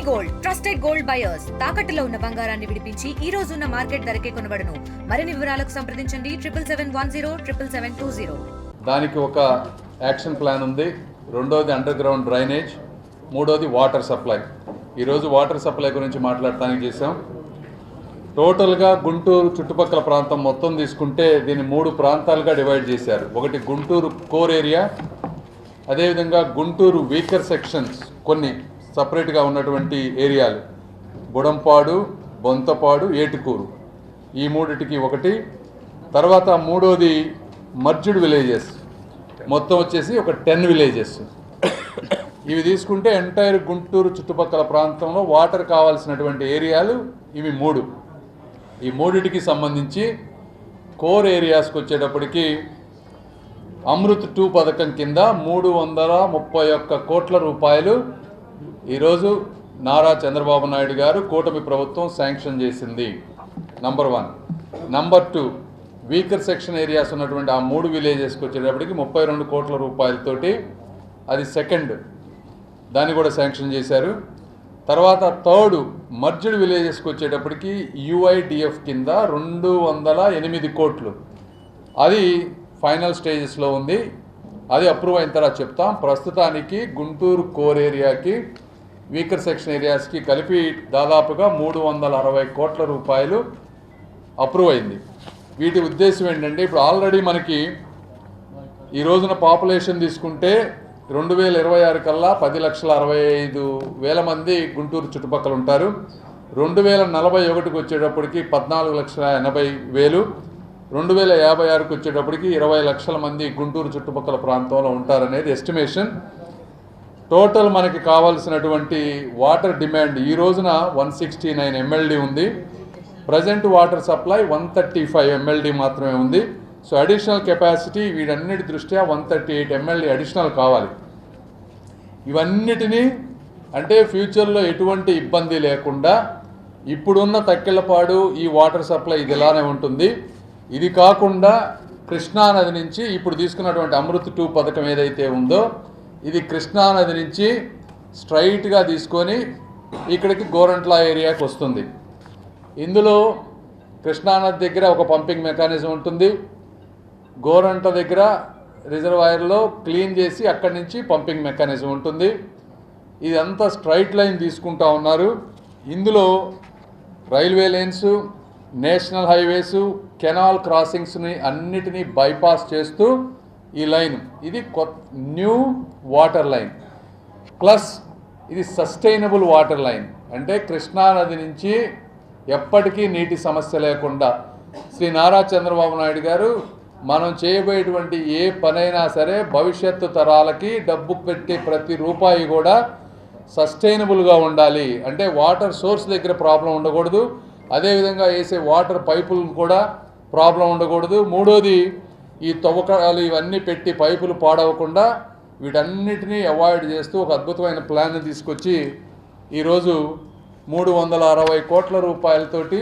Gold trusted gold buyers తాకట్టులో ఉన్న బంగారాన్ని విడిపించి ఈ రోజు ఉన్న మార్కెట్ ధరకే కొనబడును. మరిన్ని వివరాలకు సంప్రదించండి 7771077720. దానికి ఒక యాక్షన్ ప్లాన్ ఉంది. రెండోది అండర్ గ్రౌండ్ డ్రైనేజ్, మూడోది వాటర్ సప్లై. ఈరోజు వాటర్ సప్లై గురించి మాట్లాడటానికి చేసాం. టోటల్గా గుంటూరు చుట్టుపక్కల ప్రాంతం మొత్తం తీసుకుంటే దీన్ని 3 ప్రాంతాలుగా డివైడ్ చేశారు. ఒకటి గుంటూరు కోర్ ఏరియా, అదేవిధంగా గుంటూరు వీకర్ సెక్షన్స్ కొన్ని సపరేట్గా ఉన్నటువంటి ఏరియాలు, బుడంపాడు, బొంతపాడు, ఏటుకూరు, ఈ మూడిటికి ఒకటి. తర్వాత మూడోది మర్జ్డ్ విలేజెస్, మొత్తం వచ్చేసి ఒక 10 విలేజెస్. ఇవి తీసుకుంటే ఎంటైర్ గుంటూరు చుట్టుపక్కల ప్రాంతంలో వాటర్ కావాల్సినటువంటి ఏరియాలు ఇవి 3. ఈ మూడిటికి సంబంధించి కోర్ ఏరియాస్కి వచ్చేటప్పటికి అమృత్ 2 పథకం కింద 331 కోట్ల రూపాయలు ఈరోజు నారా చంద్రబాబు నాయుడు గారు కూటమి ప్రభుత్వం శాంక్షన్ చేసింది. Number 1. Number 2, weaker section areas ఉన్నటువంటి ఆ 3 విలేజెస్కి వచ్చేటప్పటికి 32 కోట్ల రూపాయలతోటి అది సెకండ్, దాన్ని కూడా శాంక్షన్ చేశారు. తర్వాత థర్డ్ మర్జ్డ్ విలేజెస్కి వచ్చేటప్పటికి యుఐడిఎఫ్ కింద 208 కోట్లు, అది ఫైనల్ స్టేజెస్లో ఉంది. అది అప్రూవ్ అయిన తర్వాత చెప్తాం. ప్రస్తుతానికి గుంటూరు కోర్ ఏరియాకి, వీకర్ సెక్షన్ ఏరియాస్కి కలిపి దాదాపుగా 360 కోట్ల రూపాయలు అప్రూవ్ అయింది. వీటి ఉద్దేశం ఏంటంటే, ఇప్పుడు ఆల్రెడీ మనకి ఈ రోజున పాపులేషన్ తీసుకుంటే 2026 కల్లా 10,65,000 మంది గుంటూరు చుట్టుపక్కల ఉంటారు. 2041కి వచ్చేటప్పటికి 14,80,000, 2056కి వచ్చేటప్పటికి 20 లక్షల మంది గుంటూరు చుట్టుపక్కల ప్రాంతంలో ఉంటారనేది ఎస్టిమేషన్. టోటల్ మనకి కావాల్సినటువంటి వాటర్ డిమాండ్ ఈ రోజున 169 MLD ఉంది. ప్రజెంట్ వాటర్ సప్లై 135 MLD మాత్రమే ఉంది. సో అడిషనల్ కెపాసిటీ వీటన్నిటి దృష్ట్యా 138 MLD అడిషనల్ కావాలి. ఇవన్నిటినీ అంటే ఫ్యూచర్లో ఎటువంటి ఇబ్బంది లేకుండా ఇప్పుడున్న తక్కెళ్ళపాడు ఈ వాటర్ సప్లై ఇది ఇలానే ఉంటుంది. ఇది కాకుండా కృష్ణానది నుంచి ఇప్పుడు తీసుకున్నటువంటి అమృత్ 2 పథకం ఏదైతే ఉందో ఇది కృష్ణానది నుంచి స్ట్రైట్గా తీసుకొని ఇక్కడికి గోరంట్ల ఏరియాకి వస్తుంది. ఇందులో కృష్ణానది దగ్గర ఒక పంపింగ్ మెకానిజం ఉంటుంది, గోరంట దగ్గర రిజర్వాయర్లో క్లీన్ చేసి అక్కడి నుంచి పంపింగ్ మెకానిజం ఉంటుంది. ఇదంతా స్ట్రైట్ లైన్ తీసుకుంటా ఉన్నారు. ఇందులో railway lines, national highways, canal క్రాసింగ్స్ని అన్నిటినీ బైపాస్ చేస్తూ ఈ లైన్, ఇది న్యూ వాటర్ లైన్ ప్లస్ ఇది సస్టైనబుల్ వాటర్ లైన్. అంటే కృష్ణానది నుంచి ఎప్పటికీ నీటి సమస్య లేకుండా శ్రీ నారా చంద్రబాబు నాయుడు గారు మనం చేయబోయేటువంటి ఏ పనైనా సరే భవిష్యత్తు తరాలకి డబ్బు పెట్టే ప్రతి రూపాయి కూడా సస్టైనబుల్గా ఉండాలి. అంటే వాటర్ సోర్స్ దగ్గర ప్రాబ్లం ఉండకూడదు, అదేవిధంగా వేసే వాటర్ పైపులు కూడా ప్రాబ్లం ఉండకూడదు. మూడోది ఈ తవ్వకాలు ఇవన్నీ పెట్టి పైపులు పాడవకుండా వీటన్నిటినీ అవాయిడ్ చేస్తూ ఒక అద్భుతమైన ప్లాన్ తీసుకొచ్చి ఈరోజు 360 కోట్ల రూపాయలతోటి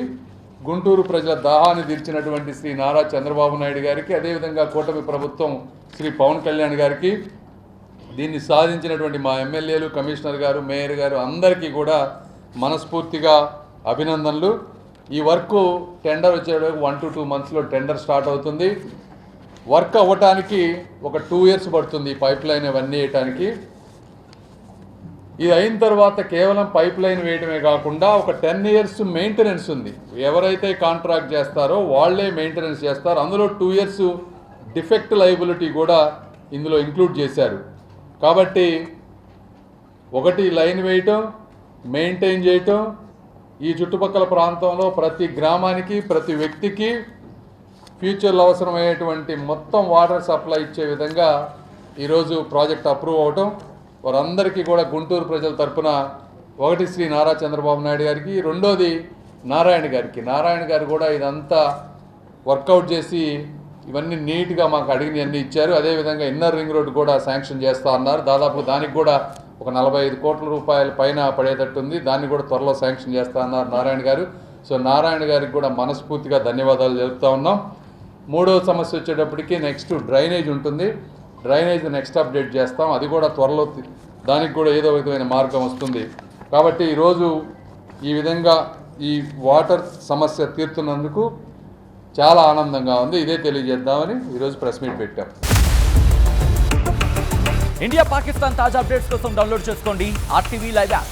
గుంటూరు ప్రజల దాహాన్ని తీర్చినటువంటి శ్రీ నారా చంద్రబాబు నాయుడు గారికి, అదేవిధంగా కూటమి ప్రభుత్వం శ్రీ పవన్ కళ్యాణ్ గారికి, దీన్ని సాధించినటువంటి మా ఎమ్మెల్యేలు, కమిషనర్ గారు, మేయర్ గారు అందరికీ కూడా మనస్ఫూర్తిగా అభినందనలు. ఈ వర్క్ టెండర్ వచ్చేటప్పుడు 1 to 2 monthsలో టెండర్ స్టార్ట్ అవుతుంది. వర్క్ అవ్వటానికి ఒక 2 years పడుతుంది ఈ పైప్ లైన్ అవన్నీ వేయటానికి. ఇది అయిన తర్వాత కేవలం పైప్ లైన్ వేయడమే కాకుండా ఒక 10 years మెయింటెనెన్స్ ఉంది. ఎవరైతే కాంట్రాక్ట్ చేస్తారో వాళ్ళే మెయింటెనెన్స్ చేస్తారు. అందులో 2 years డిఫెక్ట్ లయబిలిటీ కూడా ఇందులో ఇంక్లూడ్ చేశారు. కాబట్టి ఒకటి లైన్ వేయటం, మెయింటైన్ చేయటం, ఈ చుట్టుపక్కల ప్రాంతంలో ప్రతి గ్రామానికి, ప్రతి వ్యక్తికి ఫ్యూచర్లో అవసరమయ్యేటువంటి మొత్తం వాటర్ సప్లై ఇచ్చే విధంగా ఈరోజు ప్రాజెక్ట్ అప్రూవ్ అవటం, వారందరికీ కూడా గుంటూరు ప్రజల తరఫున ఒకటి శ్రీ నారా చంద్రబాబు నాయుడు గారికి, రెండోది నారాయణ గారికి. నారాయణ గారు కూడా ఇదంతా వర్కౌట్ చేసి ఇవన్నీ నీట్గా మాకు అడిగినవన్నీ ఇచ్చారు. అదేవిధంగా ఇన్నర్ రింగ్ రోడ్ కూడా శాంక్షన్ చేస్తా అన్నారు. దాదాపు దానికి కూడా ఒక 45 కోట్ల రూపాయల పైన పడేటట్టుంది. దాన్ని కూడా త్వరలో శాంక్షన్ చేస్తా అన్నారు నారాయణ గారు. సో నారాయణ గారికి కూడా మనస్ఫూర్తిగా ధన్యవాదాలు తెలుపుతా ఉన్నాం. మూడవ సమస్య వచ్చేటప్పటికి నెక్స్ట్ డ్రైనేజ్ ఉంటుంది. డ్రైనేజ్ నెక్స్ట్ అప్డేట్ చేస్తాం, అది కూడా త్వరలో దానికి కూడా ఏదో విధమైన మార్గం వస్తుంది. కాబట్టి ఈరోజు ఈ విధంగా ఈ వాటర్ సమస్య తీరుతున్నందుకు చాలా ఆనందంగా ఉంది. ఇదే తెలియజేద్దామని ఈరోజు ప్రెస్ మీట్ పెట్టాం. ఇండియా పాకిస్తాన్ తాజా అప్డేట్స్ కోసం డౌన్లోడ్ చేసుకోండి RTV లైవ్ యాప్.